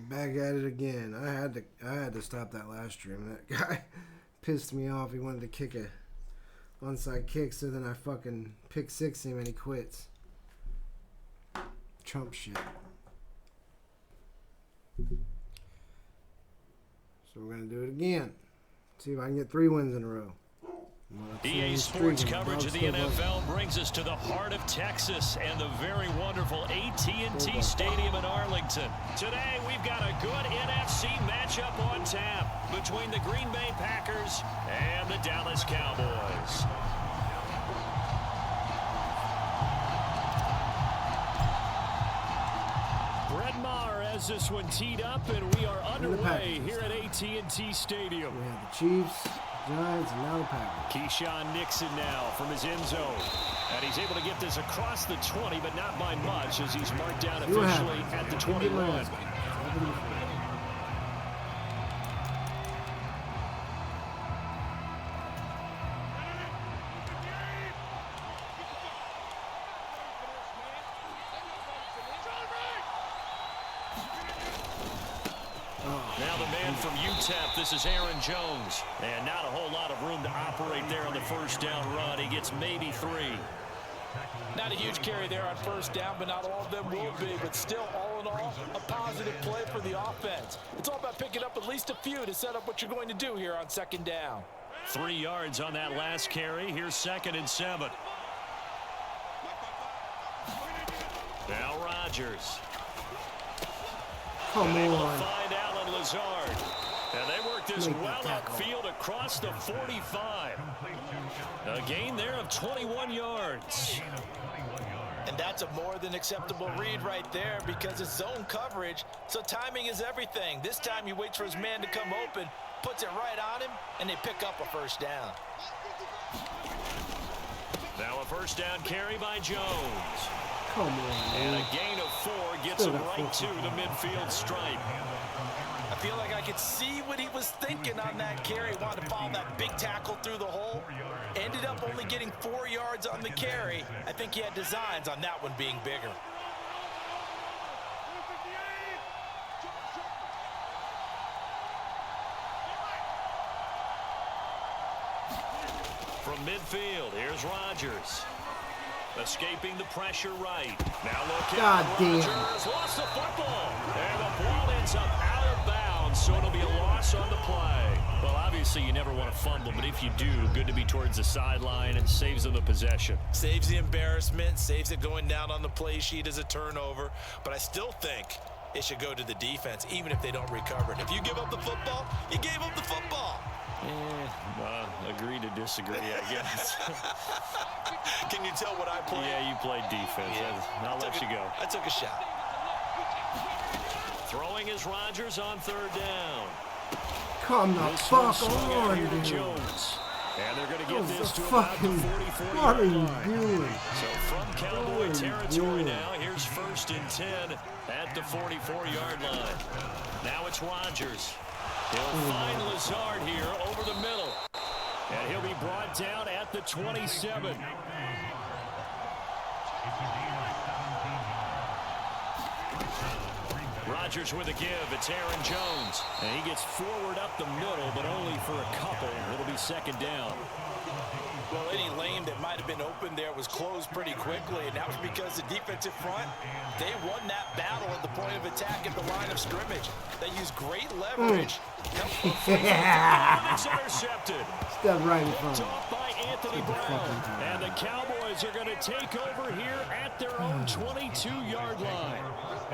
back at it again. I had to stop that last stream. That guy pissed me off. He wanted to kick a onside kick, so then I fucking pick six him and he quits. Trump shit. So we're gonna do it again. See if I can get 3 wins in a row. EA Sports coverage of the NFL brings us to the heart of Texas and the very wonderful AT&T Stadium in Arlington. Today, we've got a good NFC matchup on tap between the Green Bay Packers and the Dallas Cowboys. Brett Maher has this one teed up, and we are underway here at AT&T Stadium. We have the Chiefs, Giants, and now the Packers. Keyshawn Nixon now from his end zone. And he's able to get this across the 20, but not by much, as he's marked down officially at the 21. Now the man from UTEP, this is Aaron Jones. And not a whole lot of room to operate there on the first down run. He gets maybe 3. Not a huge carry there on first down, but not all of them will be. But still, all in all, a positive play for the offense. It's all about picking up at least a few to set up what you're going to do here on second down. 3 yards on that last carry. Here's 2nd and 7. Now Rodgers. Come Able to on. find Alan Lazard. And they work this well upfield across the 45. A gain there of 21 yards. And that's a more than acceptable read right there because it's zone coverage, so timing is everything. This time he waits for his man to come open, puts it right on him, and they pick up a first down. Now a first down carry by Jones. Come on, And man. a gain of 4 gets him right to the midfield stripe. I feel like I could see what he was thinking on that carry. Wanted to follow that big tackle through the hole. Ended up only getting 4 yards on the carry. I think he had designs on that one being bigger. From midfield, here's Rodgers. Escaping the pressure right. Now look God at damn. Rodgers. Lost the football. And the ball ends up out of bounds, so it'll be a loss on the play. Well, obviously you never want to fumble, but if you do, good to be towards the sideline and saves them the possession. Saves the embarrassment, saves it going down on the play sheet as a turnover. But I still think it should go to the defense, even if they don't recover it. If you give up the football, you gave up the football. Agree to disagree, I guess. Can you tell what I played? Yeah, you played defense. Yeah. I'll let you go. I took a shot. Throwing is Rodgers on 3rd down. Come the This fuck one's swung out on, here to dude. Jones. And they're going to get What this the to about the fucking... 44 What are yard you line. doing? So from Cowboy What are you territory doing? now, here's 1st and 10 at the 44-yard line. Now it's Rodgers. He'll find Lazard here over the middle. And he'll be brought down at the 27. Rodgers with a give. It's Aaron Jones. And he gets forward up the middle, but only for a couple. It'll be 2nd down. Well, any lane that might have been open there was closed pretty quickly, and that was because the defensive front, they won that battle at the point of attack at the line of scrimmage. They used great leverage. It's intercepted. Step right in Picked front. off by Anthony Brown. And the Cowboys are going to take over here at their own 22-yard line.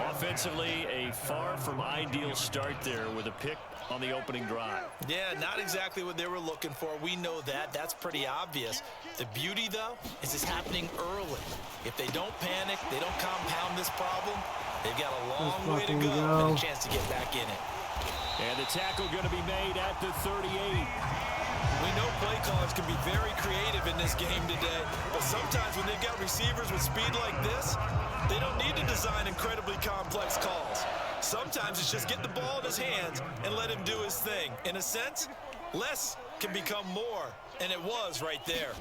Offensively, a far from ideal start there with a pick on the opening drive. Yeah, not exactly what they were looking for. We know that. That's pretty obvious. The beauty, though, is it's happening early. If they don't panic, they don't compound this problem, they've got a long way to go and a chance to get back in it. And the tackle going to be made at the 38. We know play callers can be very creative in this game today, but sometimes when they've got receivers with speed like this, they don't need to design incredibly complex calls. Sometimes it's just get the ball in his hands and let him do his thing. In a sense, less can become more, and it was right there.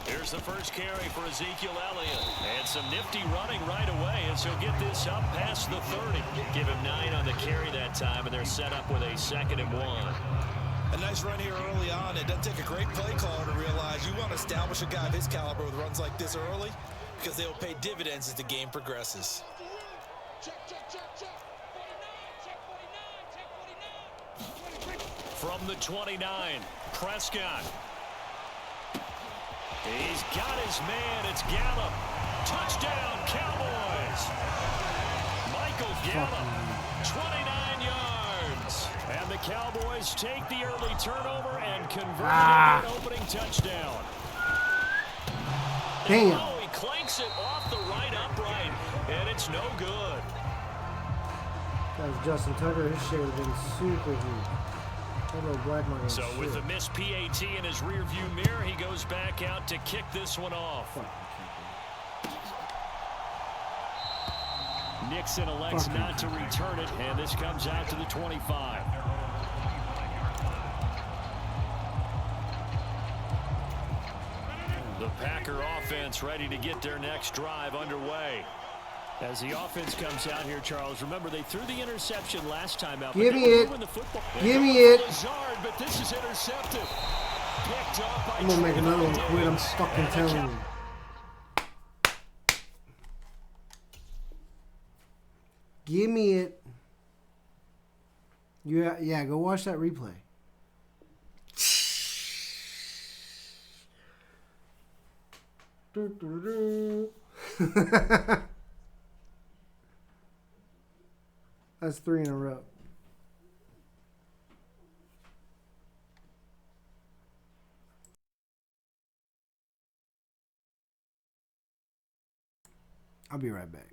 Here's the first carry for Ezekiel Elliott. And some nifty running right away as he'll get this up past the 30. Give him 9 on the carry that time, and they're set up with a 2nd and 1. A nice run here early on. It doesn't take a great play caller to realize you want to establish a guy of his caliber with runs like this early because they will pay dividends as the game progresses. From the 29, Prescott. He's got his man. It's Gallup. Touchdown, Cowboys. Michael Gallup, 29 yards. And the Cowboys take the early turnover and convert it into an opening touchdown. Damn. Oh, he clanks it off the right upright, and it's no good. That was Justin Tucker. His shit would have been super huge. So with the missed PAT in his rearview mirror, he goes back out to kick this one off. Nixon elects not to return it, and this comes out to the 25. The Packer offense ready to get their next drive underway. As the offense comes out here, Charles, remember they threw the interception last time out. Give me it. Give me it. Lazard, but this is intercepted. Picked up by I'm going to make another one quit. I'm fucking telling you. Give me it. Yeah, go watch that replay. That's 3 in a row. I'll be right back.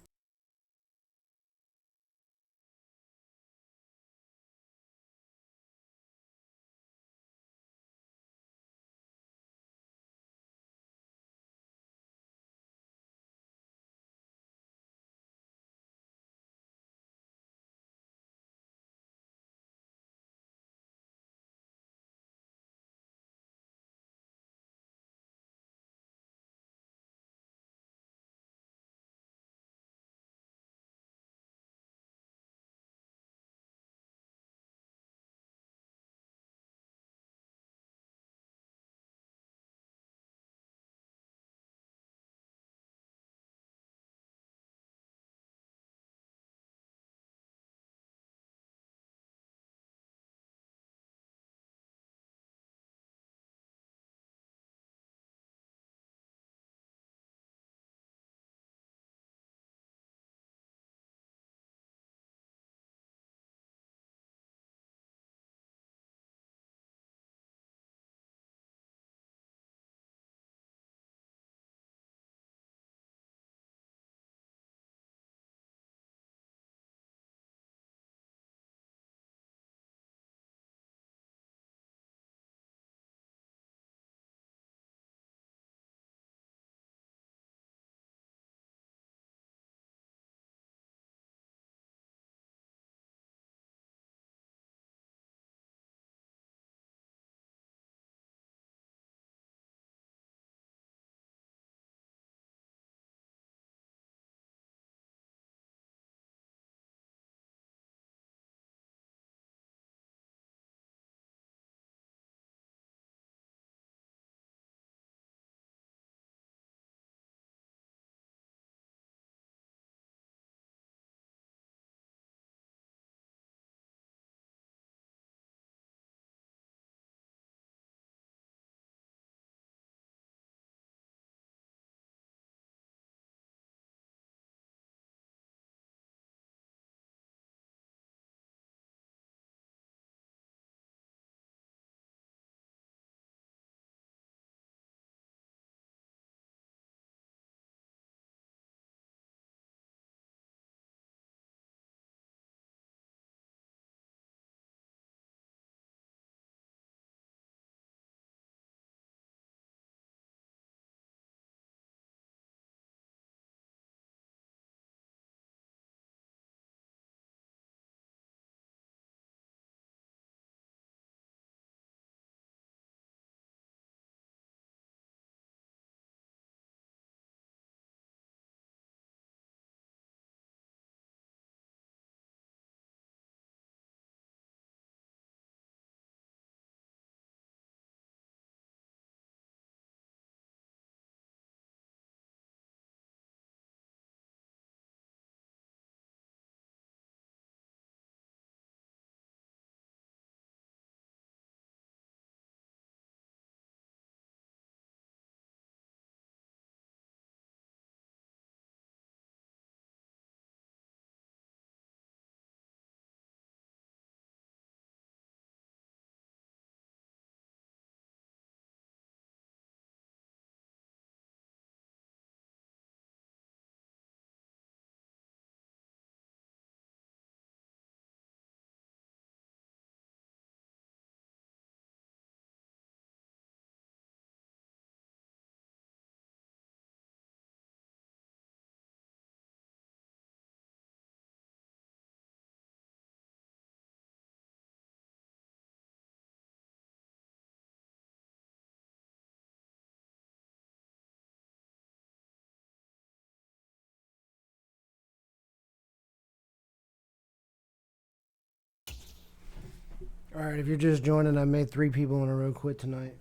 All right, if you're just joining, I made 3 people in a row quit tonight.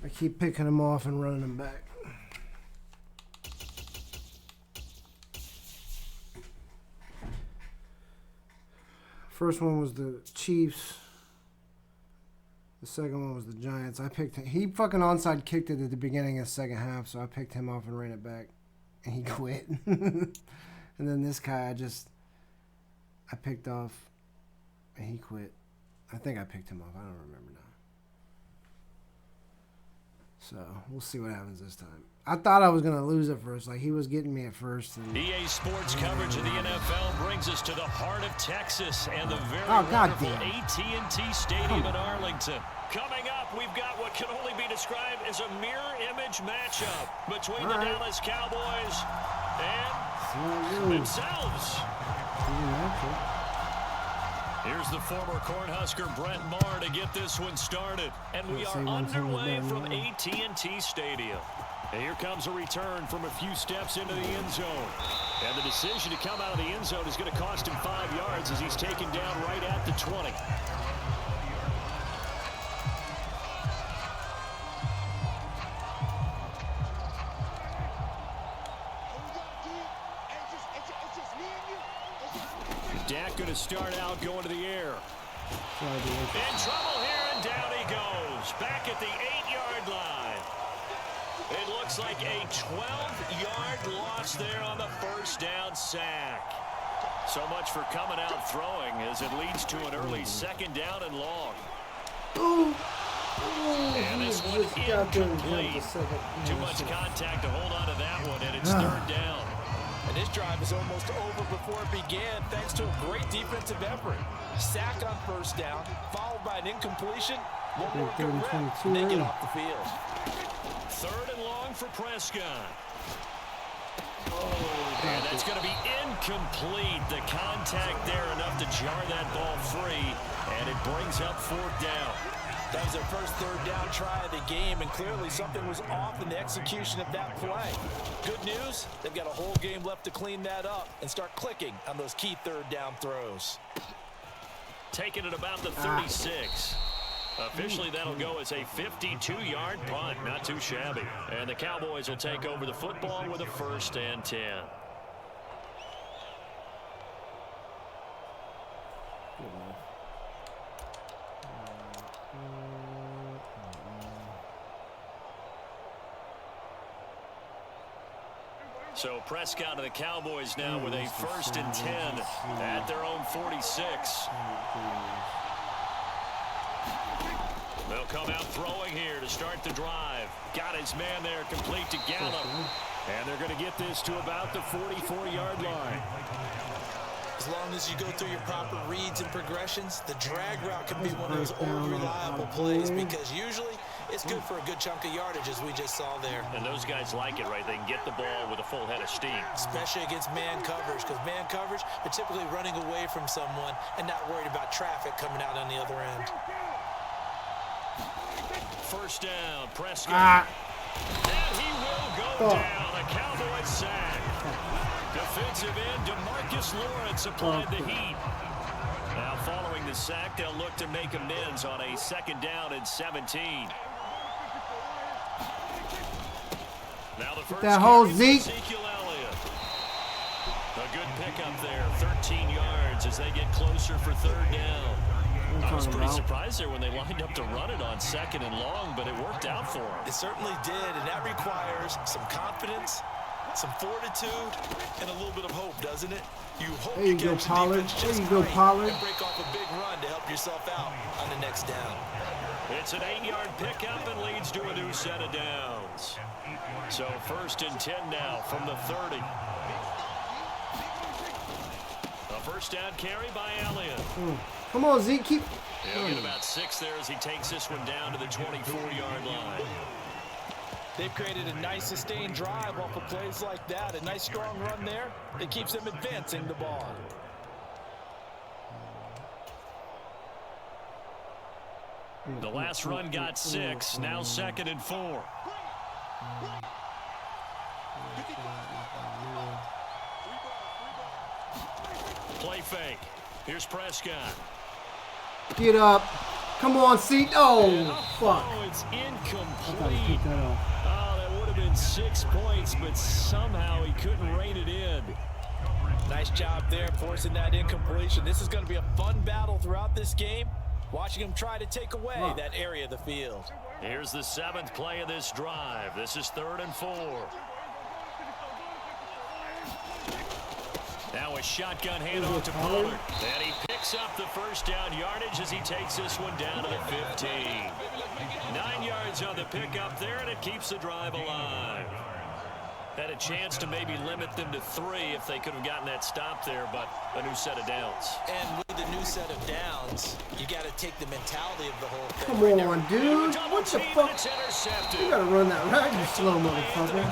I keep picking them off and running them back. First one was the Chiefs. The second one was the Giants. I picked him. He fucking onside kicked it at the beginning of the second half, so I picked him off and ran it back. And he quit. And then this guy, I picked off and he quit. I think I picked him off. I don't remember now. So we'll see what happens this time. I thought I was going to lose at first. Like, he was getting me at first. And EA Sports coverage of the NFL brings us to the heart of Texas and the very goddamn wonderful AT&T Stadium in Arlington. Coming up, we've got what can only be described as a mirror image matchup between the Dallas Cowboys and themselves. Here's the former Cornhusker Brent Maher to get this one started. And we are underway from AT&T Stadium. And here comes a return from a few steps into the end zone. And the decision to come out of the end zone is going to cost him 5 yards as he's taken down right at the 20. Dak going to start out going to the air. In trouble here, and down he goes. Back at the 8-yard line. It looks like a 12-yard loss there on the first down sack. So much for coming out throwing as it leads to an early second down and long. And this one incomplete. Too much contact to hold on to that one, and it's third down. And this drive is almost over before it began thanks to a great defensive effort. Sack on first down, followed by an incompletion. One more good rip, and they get off the field. Third and long for Prescott. And that's going to be incomplete. The contact there enough to jar that ball free, and it brings up fourth down. That was their first third down try of the game, and clearly something was off in the execution of that play. Good news, they've got a whole game left to clean that up and start clicking on those key third down throws. Taking it about the 36. Officially, that'll go as a 52-yard punt. Not too shabby. And the Cowboys will take over the football with a 1st and 10. So Prescott and the Cowboys now with a 1st and 10 at their own 46. They'll come out throwing here to start the drive. Got his man there complete to Gallup. And they're going to get this to about the 44-yard line. As long as you go through your proper reads and progressions, the drag route can be one of those old reliable plays because usually it's good for a good chunk of yardage, as we just saw there. And those guys like it, right? They can get the ball with a full head of steam. Especially against man coverage, because man coverage, they're typically running away from someone and not worried about traffic coming out on the other end. First down, Prescott. And he will go down. A Cowboy sack. Defensive end, DeMarcus Lawrence applied the heat. Now following the sack, they'll look to make amends on a 2nd down and 17. Now the first that whole Zeke. Ezekiel Elliott. A good pickup there, 13 yards as they get closer for 3rd down. I was pretty surprised there when they lined up to run it on 2nd and long, but it worked out for them. It certainly did, and that requires some confidence, some fortitude, and a little bit of hope, doesn't it? You hope you catch the defense just right and break off a big run to help yourself out on the next down. It's an 8-yard pickup and leads to a new set of downs. So 1st and 10 now from the 30. A 1st down carry by Elliott. Come on, Zeke, keep. He'll get about 6 there as he takes this one down to the 24-yard line. They've created a nice sustained drive off of plays like that. A nice strong run there that keeps them advancing the ball. The last run got 6. Now 2nd and 4. fake. Here's Prescott. Get up. Come on, Seat. Oh, fuck. Oh, it's incomplete. Oh, that would have been 6 points, but somehow he couldn't rein it in. Nice job there forcing that incompletion. This is going to be a fun battle throughout this game. Watching him try to take away that area of the field. Here's the 7th play of this drive. This is 3rd and 4. Now a shotgun handoff to Pollard. And he picks up the first down yardage as he takes this one down to the 15. 9 yards on the pickup there, and it keeps the drive alive. Had a chance to maybe limit them to 3 if they could have gotten that stop there, but a new set of downs. And with the new set of downs, you got to take the mentality of the whole thing. Come on, dude. What the fuck? You got to run that right, you slow motherfucker.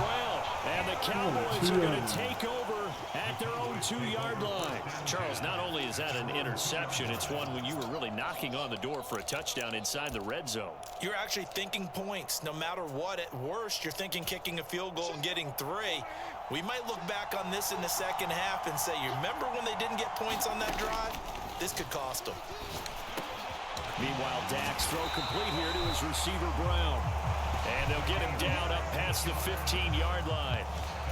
And the Cowboys are going to take over at their own 2-yard line. Charles, not only is that an interception, it's one when you were really knocking on the door for a touchdown inside the red zone. You're actually thinking points. No matter what, at worst, you're thinking kicking a field goal and getting 3. We might look back on this in the second half and say, you remember when they didn't get points on that drive? This could cost them. Meanwhile, Dak's throw complete here to his receiver, Brown. And they'll get him down up past the 15-yard line.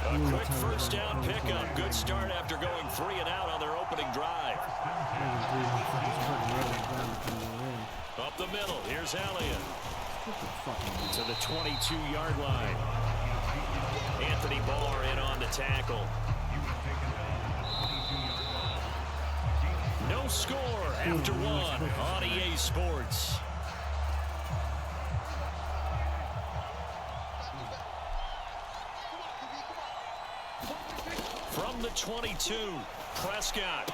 A quick first down pickup. Good start after going 3 and out on their opening drive. Up the middle. Here's Elliott. To the 22-yard line. Anthony Barr in on the tackle. No score after 1 on EA Sports. From the 22, Prescott.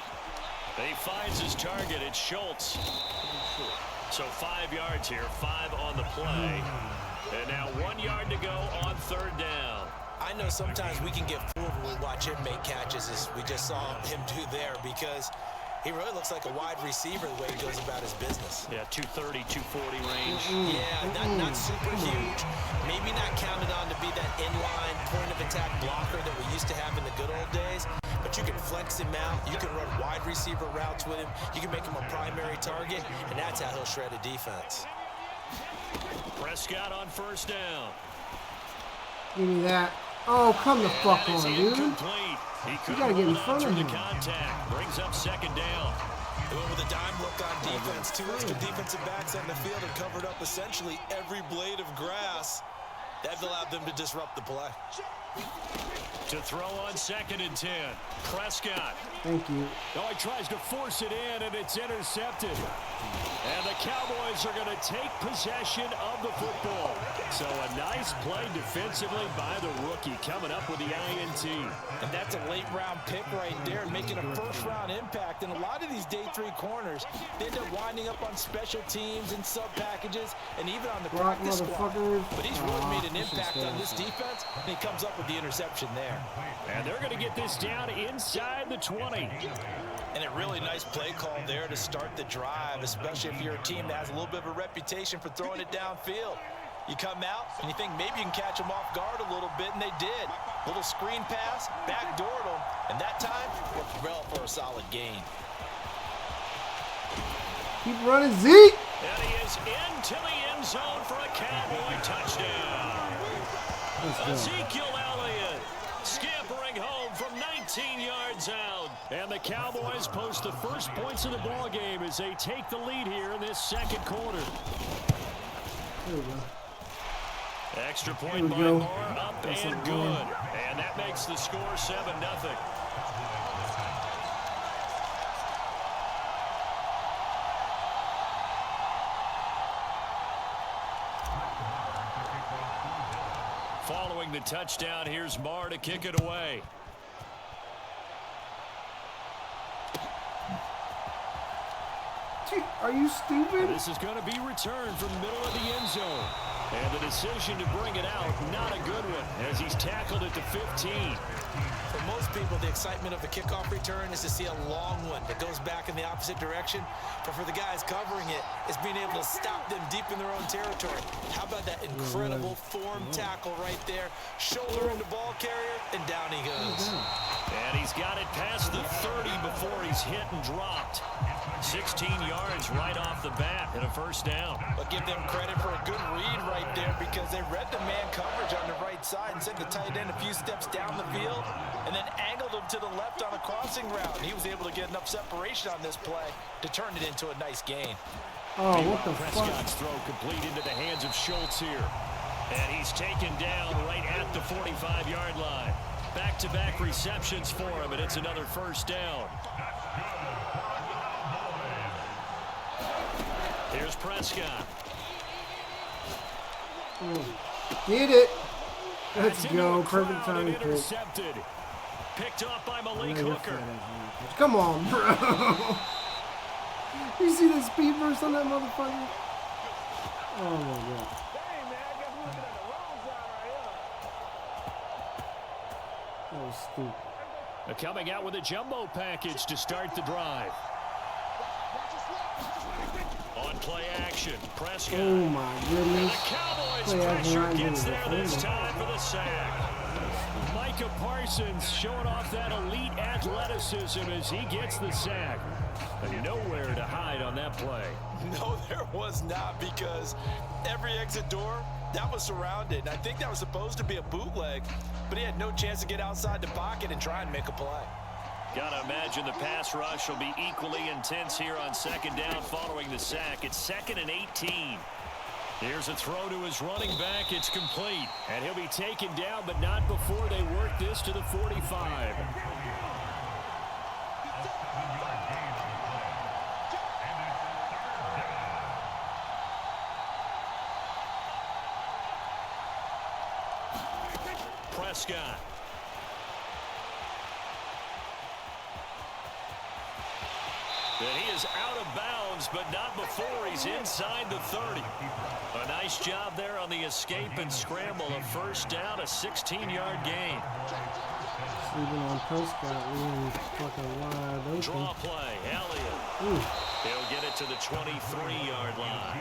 He finds his target. It's Schultz. So 5 yards here, 5 on the play. And now 1 yard to go on 3rd down. I know sometimes we can get fooled when we watch him make catches, as we just saw him do there, because he really looks like a wide receiver the way he goes about his business. Yeah, 230, 240 range. Yeah, not super huge. Maybe not counted on to be that inline point-of-attack blocker that we used to have in the good old days. But you can flex him out. You can run wide receiver routes with him. You can make him a primary target, and that's how he'll shred a defense. Prescott on 1st down. Give me that. Oh, come the fuck on, dude. You gotta get in front of him. Contact brings up 2nd down. Going with a dime look on defense. 2 extra defensive backs on the field and covered up essentially every blade of grass. That allowed them to disrupt the play. To throw on 2nd and 10. Prescott. Thank you. Oh, he tries to force it in, and it's intercepted. And the Cowboys are going to take possession of the football. So a nice play defensively by the rookie, coming up with the INT. And that's a late-round pick right there, making a first-round impact. And a lot of these day 3 corners, they end up winding up on special teams and sub-packages and even on the practice squad. But he's really made an impact on this defense, and he comes up with the interception there. And they're going to get this down inside the 20. And a really nice play call there to start the drive, especially if you're a team that has a little bit of a reputation for throwing it downfield. You come out and you think maybe you can catch them off guard a little bit, and they did. Little screen pass, backdoored them, and that time worked well for a solid gain. Keep running, Zeke. And he is into the end zone for a Cowboy touchdown. Ezekiel Elliott scampering home from 19 yards out. And the Cowboys post the first points of the ball game as they take the lead here in this 2nd quarter. There we go. Extra point by Moore, up and good. And that makes the score 7-0. Following the touchdown, here's Marr to kick it away. Are you stupid? This is going to be returned from the middle of the end zone. And the decision to bring it out, not a good one, as he's tackled at the 15. From most people, the excitement of the kickoff return is to see a long one that goes back in the opposite direction. But for the guys covering it, it's being able to stop them deep in their own territory. How about that incredible form tackle right there? Shoulder into ball carrier, and down he goes. And he's got it past the 30 before he's hit and dropped. 16 yards right off the bat and a first down. But give them credit for a good read right there because they read the man coverage on the right side and sent the tight end a few steps down the field and then angled him to the left on a crossing route. He was able to get enough separation on this play to turn it into a nice gain. Oh, what the Prescott's fuck? throw complete into the hands of Schultz here. And he's taken down right at the 45-yard line. Back-to-back receptions for him, and it's another first down. Here's Prescott. Get it. Let's That's go. into a Perfect crowd and time. intercepted. Picked off by Malik Hooker. Come on, bro. You see the speed burst on that motherfucker? Oh, my God. That was stupid. They're coming out with a jumbo package to start the drive. On play action, Prescott. Oh, my goodness. And the Cowboys Play action pressure right gets here. there this time for the sack. Micah Parsons showing off that elite athleticism as he gets the sack. And nowhere to hide on that play. No, there was not, because every exit door, that was surrounded. And I think that was supposed to be a bootleg, but he had no chance to get outside the pocket and try and make a play. Gotta imagine the pass rush will be equally intense here on second down following the sack. It's 2nd and 18. Here's a throw to his running back. It's complete. And he'll be taken down, but not before they work this to the 45. Prescott. And he is out of bounds, but not before he's inside the 30. A nice job there on the escape and scramble. A first down, a 16-yard gain. Sleeping on Prescott, we fucking wide open. Draw play, Elliott. Ooh. He'll get it to the 23-yard line.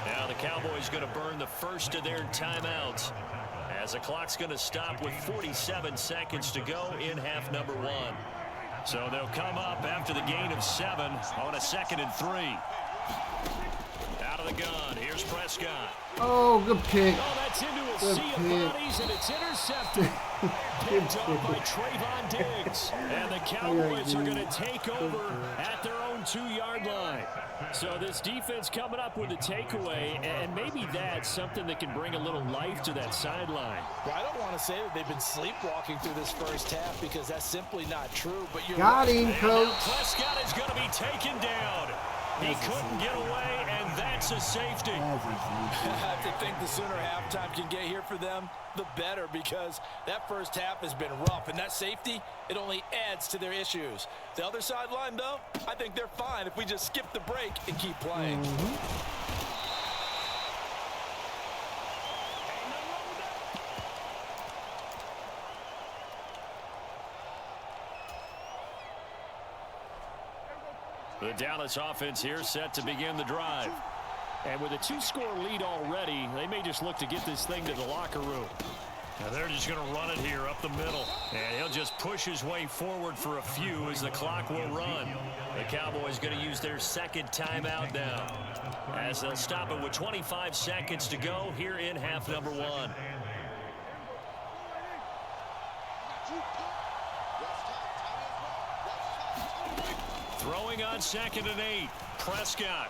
Now the Cowboys going to burn the first of their timeouts, as the clock's going to stop with 47 seconds to go in half number 1. So they'll come up after the gain of 7 on a 2nd and 3. Out of the gun, here's Prescott. Oh, good pick. Oh, that's into a Good sea pick. of bodies, and it's intercepted. Picked up by Trayvon Diggs. And the Cowboys are going to take over at their own 2-yard line. So this defense coming up with a takeaway, and maybe that's something that can bring a little life to that sideline. Well, I don't want to say that they've been sleepwalking through this first half, because that's simply not true. But you're Got right. him, And coach. now Prescott is going to be taken down. He couldn't get away, and that's a safety. I have to think the sooner halftime can get here for them, the better, because that first half has been rough, and that safety, it only adds to their issues. The other sideline, though, I think they're fine if we just skip the break and keep playing. The Dallas offense here set to begin the drive. And with a 2-score lead already, they may just look to get this thing to the locker room. Now they're just going to run it here up the middle. And he'll just push his way forward for a few as the clock will run. The Cowboys going to use their 2nd timeout now, as they'll stop it with 25 seconds to go here in half number 1. Throwing on 2nd and 8. Prescott.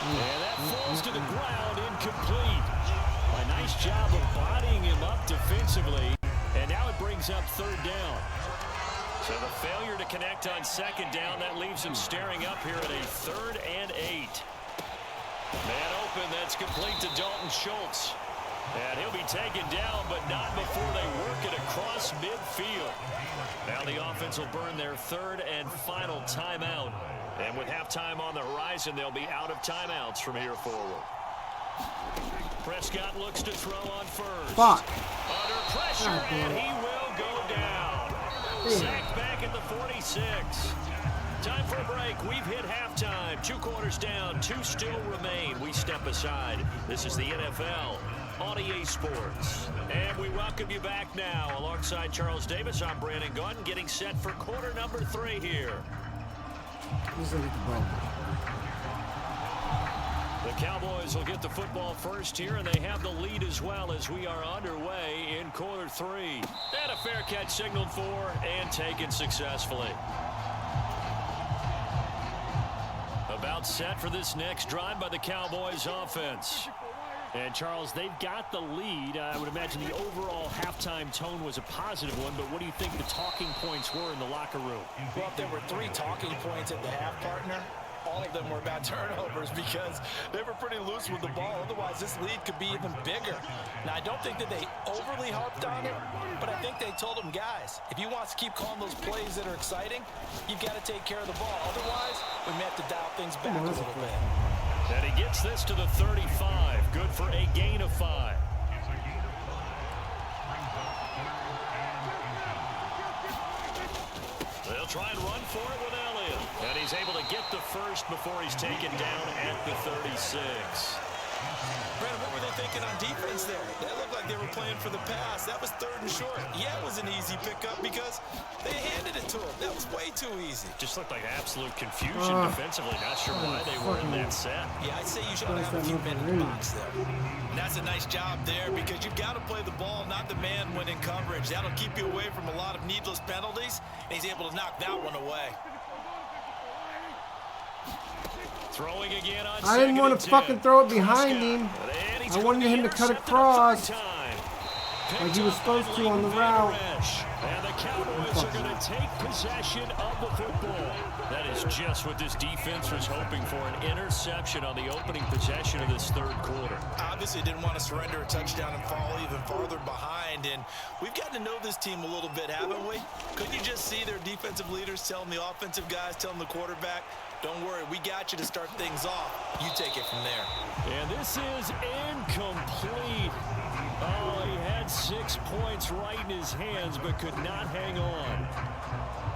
And that falls to the ground, incomplete. A nice job of bodying him up defensively. And now it brings up 3rd down. So the failure to connect on 2nd down, that leaves him staring up here at a 3rd and 8. Man open, that's complete to Dalton Schultz. And he'll be taken down, but not before they work it across midfield. Now the offense will burn their 3rd and final timeout. And with halftime on the horizon, they'll be out of timeouts from here forward. Prescott looks to throw on first. Fuck. Under pressure, and he will will go down. Sacked back at the 46. Time for a break. We've hit halftime. 2 quarters down. 2 still remain. We step aside. This is the NFL on EA Sports. And we welcome you back now. Alongside Charles Davis, I'm Brandon Gunn, getting set for quarter number 3 here. The Cowboys will get the football first here, and they have the lead as well as we are underway in quarter 3. And a fair catch signaled for and taken successfully. About set for this next drive by the Cowboys offense. And, Charles, they've got the lead. I would imagine the overall halftime tone was a positive one, but what do you think the talking points were in the locker room? Well, if there were 3 talking points at the half, partner, all of them were about turnovers because they were pretty loose with the ball. Otherwise, this lead could be even bigger. Now, I don't think that they overly harped on it, but I think they told them, guys, if you want to keep calling those plays that are exciting, you've got to take care of the ball. Otherwise, we may have to dial things back a little bit. And he gets this to the 35. Good for a gain of 5. They'll try and run for it with Elliott. And he's able to get the first before he's taken down at the 36. Brandon, what were they thinking on defense there? They looked like they were playing for the pass. That was 3rd and short. Yeah, it was an easy pickup because they handed it to him. That was way too easy. Just looked like absolute confusion defensively. Not sure why they were in that set. Yeah, I'd say you should have a few men in the box there. And that's a nice job there because you've got to play the ball, not the man when in coverage. That'll keep you away from a lot of needless penalties, and he's able to knock that one away. Throwing again on I didn't want to fucking throw it behind him. I wanted him to cut across like he was supposed to on the route. And the Cowboys are going to take possession of the football. That is just what this defense was hoping for, an interception on the opening possession of this 3rd quarter. Obviously didn't want to surrender a touchdown and fall even farther behind. And we've gotten to know this team a little bit, haven't we? Couldn't you just see their defensive leaders telling the offensive guys, telling the quarterback, don't worry, we got you to start things off. You take it from there. And this is incomplete. Oh, he had 6 points right in his hands, but could not hang on.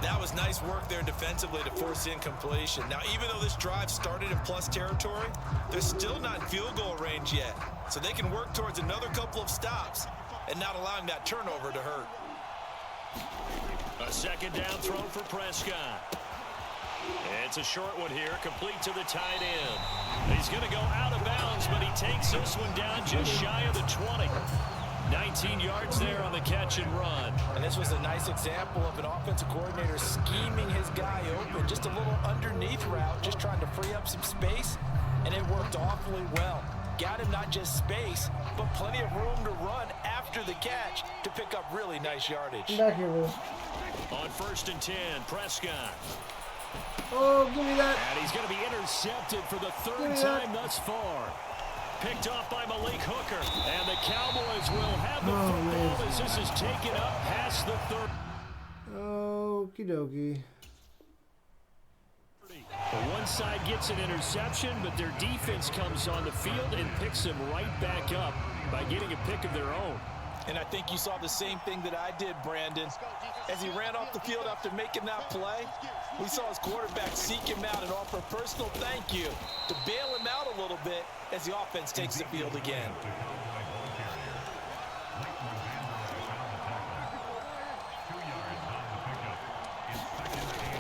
That was nice work there defensively to force incompletion. Now, even though this drive started in plus territory, they're still not in field goal range yet. So they can work towards another couple of stops and not allowing that turnover to hurt. A 2nd down throw for Prescott. It's a short one here, complete to the tight end. He's going to go out of bounds, but he takes this one down just shy of the 20. 19 yards there on the catch and run. And this was a nice example of an offensive coordinator scheming his guy open. Just a little underneath route, just trying to free up some space, and it worked awfully well. Got him not just space, but plenty of room to run after the catch to pick up really nice yardage. Back here, Will. On 1st and 10, Prescott. Oh, give me that. And he's going to be intercepted for the 3rd time thus far. Picked off by Malik Hooker. And the Cowboys will have the football as this is taken up past the 30. Okie dokie. The one side gets an interception, but their defense comes on the field and picks them right back up by getting a pick of their own. And I think you saw the same thing that I did, Brandon. As he ran off the field after making that play, we saw his quarterback seek him out and offer a personal thank you to bail him out a little bit as the offense takes the field again.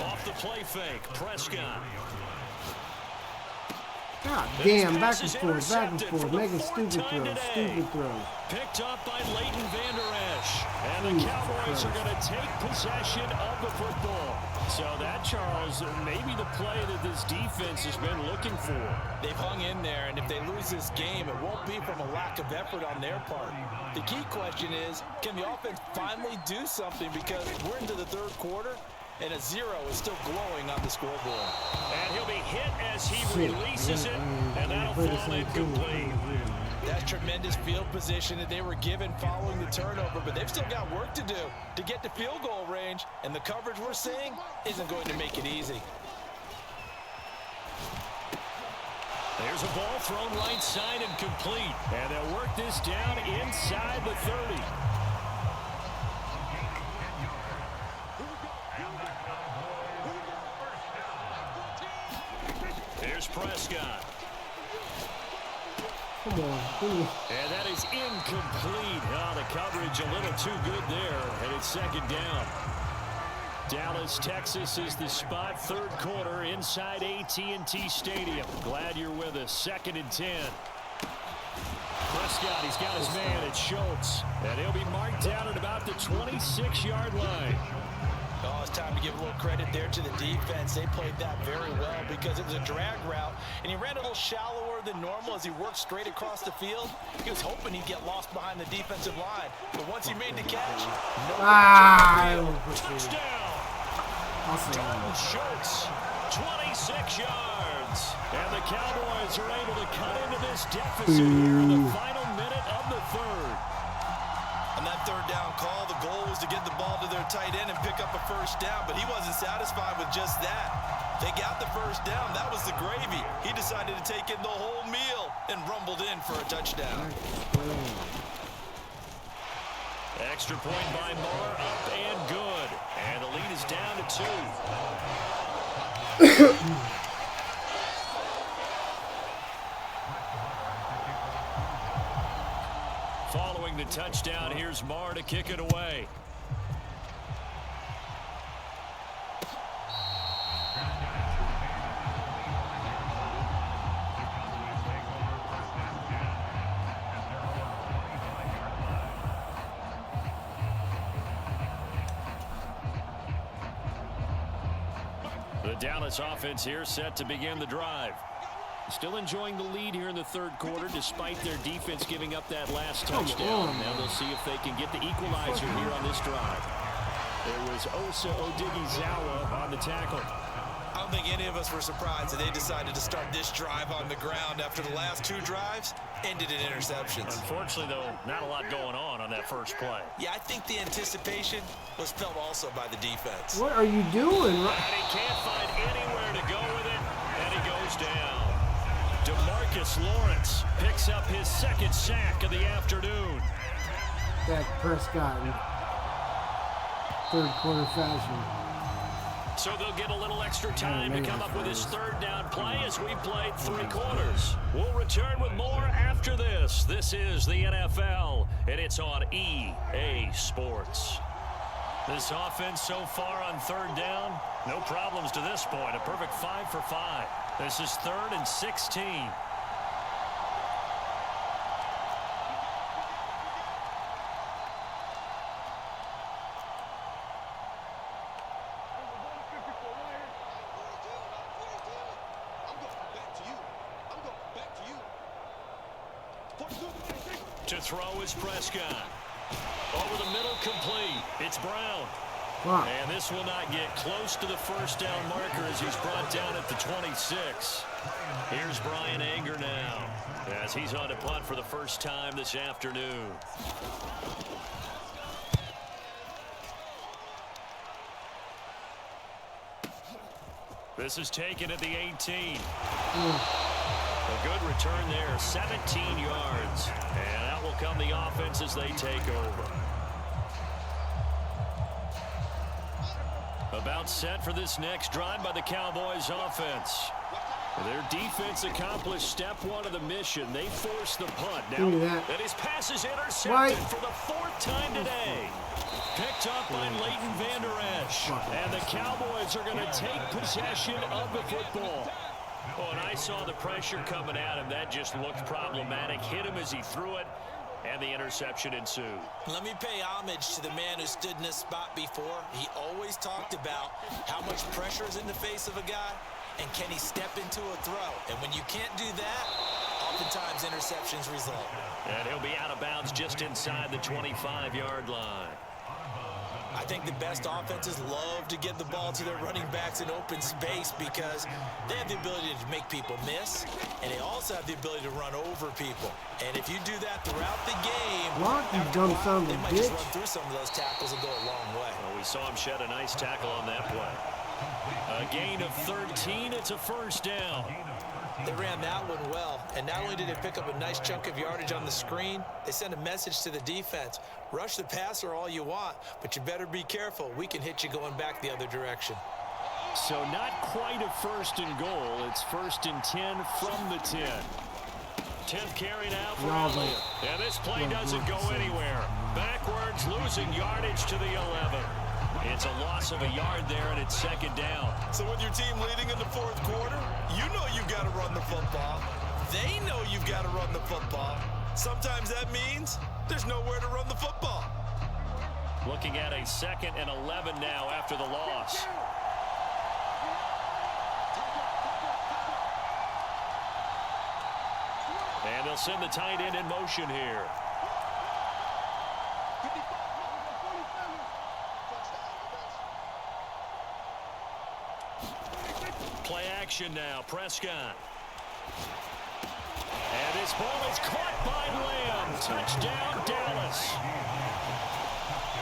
Off the play fake, Prescott. God damn, back and forth, making stupid throws. Picked up by Leighton Vander Esch. And the Cowboys are going to take possession of the football. So that, Charles, maybe the play that this defense has been looking for. They've hung in there, and if they lose this game, it won't be from a lack of effort on their part. The key question is, can the offense finally do something? Because we're into the 3rd quarter, and a 0 is still glowing on the scoreboard. And he'll be hit as he releases it, and that'll fall incomplete. That's tremendous field position that they were given following the turnover, but they've still got work to do to get to field goal range, and the coverage we're seeing isn't going to make it easy. There's a ball thrown right side and complete, and they'll work this down inside the 30. is Prescott. Come on. And that is incomplete. Oh, the coverage a little too good there, and it's second down. Dallas, Texas is the spot. Third quarter inside AT&T Stadium. Glad you're with us. 2nd and 10. Prescott, he's got his man. It's Schultz. And he'll be marked down at about the 26-yard line. Oh, it's time to give a little credit there to the defense. They played that very well because it was a drag route, and he ran a little shallower than normal as he worked straight across the field. He was hoping he'd get lost behind the defensive line, but once he made the catch, touchdown! Dalton Schultz, 26 yards. And the Cowboys are able to cut into this deficit here in the final minute of the third. On that third down call, the goal was to get the ball to their tight end and pick up a first down, but he wasn't satisfied with just that. They got the first down. That was the gravy. He decided to take in the whole meal and rumbled in for a touchdown. Extra point by Moore, up and good. And the lead is down to 2. Following the touchdown, here's Moore to kick it away. The Dallas offense here set to begin the drive. Still enjoying the lead here in the third quarter despite their defense giving up that last touchdown. Now they'll see if they can get the equalizer here on this drive. There was Osa Odighizuwa on the tackle. I don't think any of us were surprised that they decided to start this drive on the ground after the last 2 drives ended in interceptions. Unfortunately, though, not a lot going on that first play. Yeah, I think the anticipation was felt also by the defense. What are you doing? And he can't find anywhere to go with it, and he goes down. DeMarcus Lawrence picks up his 2nd sack of the afternoon. Dak Prescott in third quarter fashion. So they'll get a little extra time to come up with his 3rd down play as we played 3 quarters. We'll return with more after this. This is the NFL, and it's on EA Sports. This offense so far on 3rd down, no problems to this point. A perfect 5 for 5. This is 3rd and 16. To throw is Prescott. Over the middle, complete. It's Brown. Wow. And this will not get close to the first down marker as he's brought down at the 26. Here's Brian Anger now as he's on to punt for the first time this afternoon. This is taken at the 18. A good return there, 17 yards. And out will come the offense as they take over. About set for this next drive by the Cowboys offense. Their defense accomplished step 1 of the mission. They forced the punt. Now, and his pass is intercepted for the 4th time today. Picked up by Leighton Vander Esch. And the Cowboys are going to take possession of the football. Oh, and I saw the pressure coming at him. That just looked problematic. Hit him as he threw it, and the interception ensued. Let me pay homage to the man who stood in this spot before. He always talked about how much pressure is in the face of a guy, and can he step into a throw. And when you can't do that, oftentimes interceptions result. And he'll be out of bounds just inside the 25-yard line. I think the best offenses love to get the ball to their running backs in open space because they have the ability to make people miss, and they also have the ability to run over people. And if you do that throughout the game, they might just run through some of those tackles and go a long way. Well, we saw him shed a nice tackle on that play. A gain of 13, it's a first down. They ran that one well, and not only did they pick up a nice chunk of yardage on the screen, they sent a message to the defense. Rush the passer all you want, but you better be careful. We can hit you going back the other direction. So not quite a first and goal. It's 1st and 10 from the 10. 10th carry now for Elliott. And this play doesn't go anywhere. Backwards, losing yardage to the 11. It's a loss of a yard there, and it's 2nd down. So with your team leading in the 4th quarter, you know you've got to run the football. They know you've got to run the football. Sometimes that means there's nowhere to run the football. Looking at a 2nd and 11 now after the loss. And they'll send the tight end in motion here. Play action now. Prescott. And this ball is caught by Lamb. Touchdown, Dallas.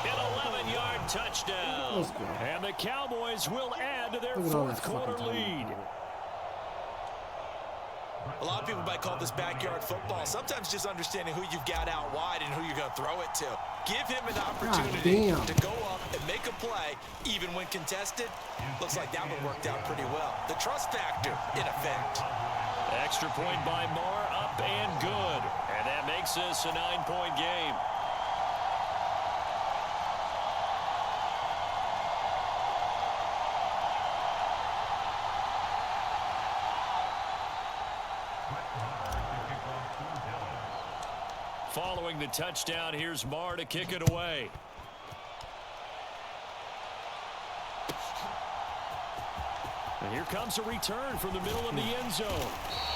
An 11-yard touchdown. And the Cowboys will add to their 4th quarter lead. A lot of people might call this backyard football. Sometimes just understanding who you've got out wide and who you're going to throw it to. Give him an opportunity to go up and make a play, even when contested. Looks like that one worked out pretty well. The trust factor in effect. Extra point by Marr, up and good. And that makes this a 9-point game. Following the touchdown, here's Marr to kick it away. And here comes a return from the middle of the end zone.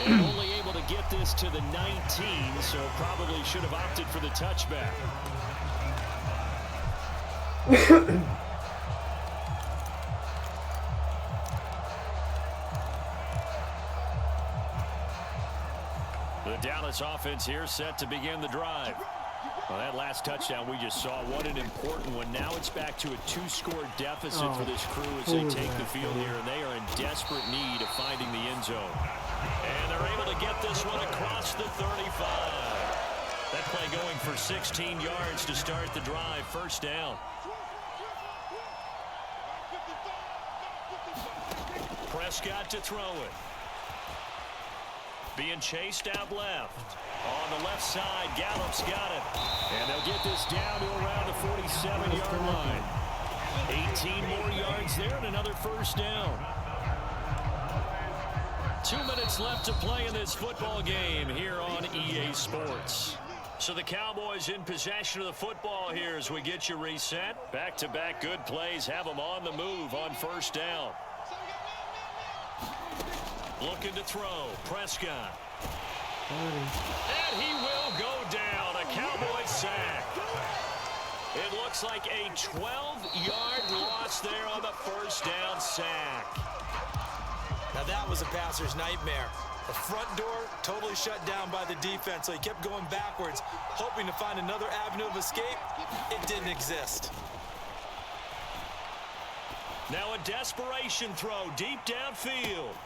And only able to get this to the 19, so probably should have opted for the touchback. The Dallas offense here set to begin the drive. Well, that last touchdown we just saw, what an important one. Now it's back to a 2-score deficit for this crew as they take the field here, and they are in desperate need of finding the end zone. And they're able to get this one across the 35. That play going for 16 yards to start the drive. 1st down. Prescott to throw it. Being chased out left. On the left side, Gallup's got it. And they'll get this down to around the 47-yard line. 18 more yards there and another 1st down. 2 minutes left to play in this football game here on EA Sports. So the Cowboys in possession of the football here as we get you reset. Back-to-back good plays have them on the move on 1st down. Looking to throw. Prescott. And he will go down. A Cowboys sack. It looks like a 12-yard loss there on the 1st down sack. Now that was a passer's nightmare. The front door totally shut down by the defense, so he kept going backwards, hoping to find another avenue of escape. It didn't exist. Now a desperation throw deep downfield.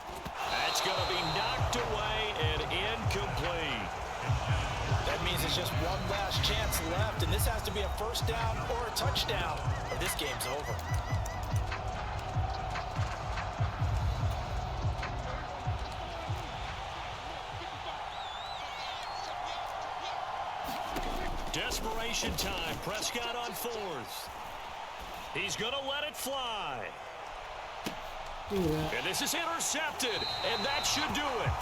That's going to be knocked away and incomplete. That means it's just one last chance left, and this has to be a 1st down or a touchdown, or this game's over. Desperation time. Prescott on 4th. He's going to let it fly. And this is intercepted, and that should do it.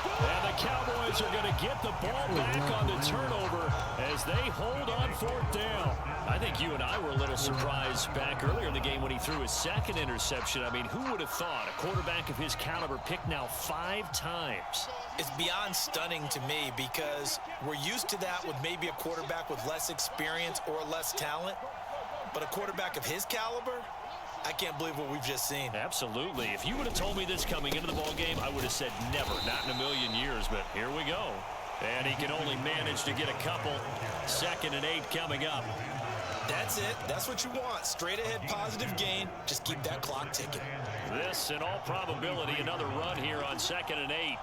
And the Cowboys are going to get the ball back on the turnover as they hold on 4th down. I think you and I were a little surprised back earlier in the game when he threw his 2nd interception. I mean, who would have thought a quarterback of his caliber picked now 5 times? It's beyond stunning to me because we're used to that with maybe a quarterback with less experience or less talent. But a quarterback of his caliber, I can't believe what we've just seen. Absolutely. If you would have told me this coming into the ball game, I would have said never, not in a million years. But here we go. And he can only manage to get a couple. 2nd and 8 coming up. That's it. That's what you want. Straight ahead positive gain. Just keep that clock ticking. This, in all probability, another run here on 2nd and 8.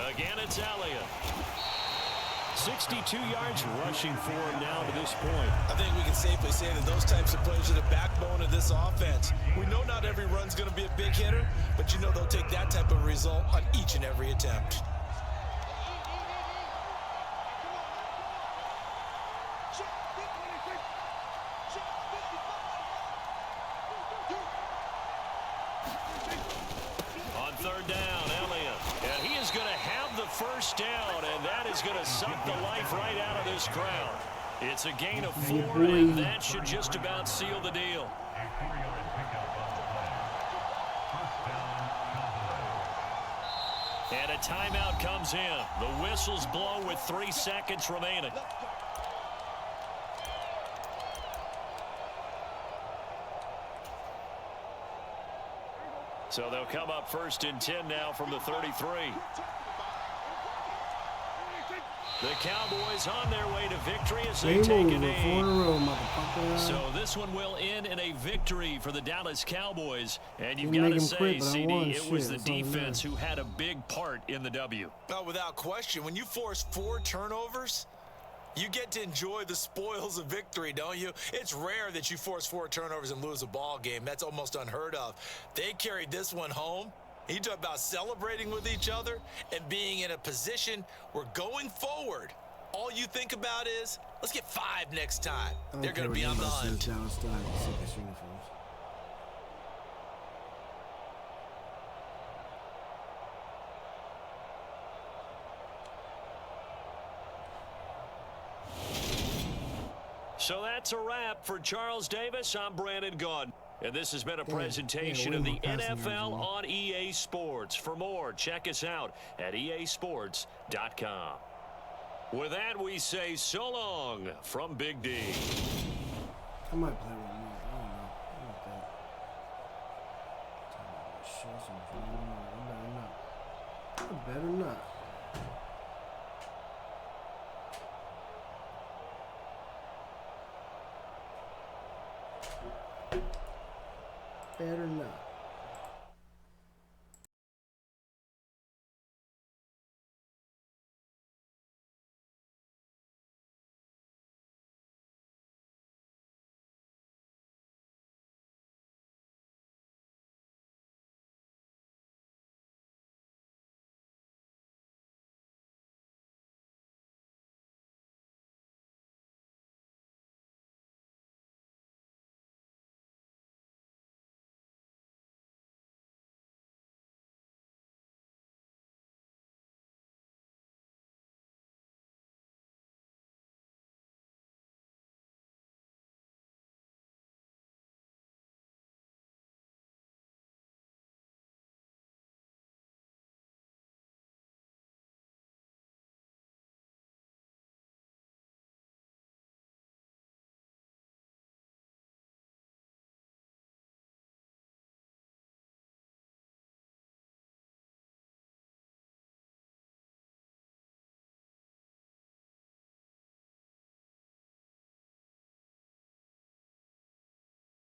Again, it's Elliott. 62 yards rushing for him now to this point. I think we can safely say that those types of plays are the backbone of this offense. We know not every run's going to be a big hitter, but you know they'll take that type of result on each and every attempt. On third down, Elliott. And he is going to have the first down, and that is going to suck the life right out of this crowd. It's a gain of 4, and that should just about seal the deal. And a timeout comes in. The whistles blow with 3 seconds remaining. So they'll come up 1st and 10 now from the 33. The Cowboys on their way to victory as they take a knee. So this one will end in a victory for the Dallas Cowboys. And you've got to say, CD, it was the defense who had a big part in the W. Well, without question, when you force 4 turnovers, you get to enjoy the spoils of victory, don't you? It's rare that you force 4 turnovers and lose a ball game. That's almost unheard of. They carried this one home. You talk about celebrating with each other and being in a position where going forward, all you think about is, let's get 5 next time. They're going to be on the hunt. So that's a wrap for Charles Davis. I'm Brandon Gunn. And this has been a presentation of the NFL on EA Sports. For more, check us out at easports.com. With that, we say so long from Big D. I might play one more. I don't know. I like that. I better not. Better not.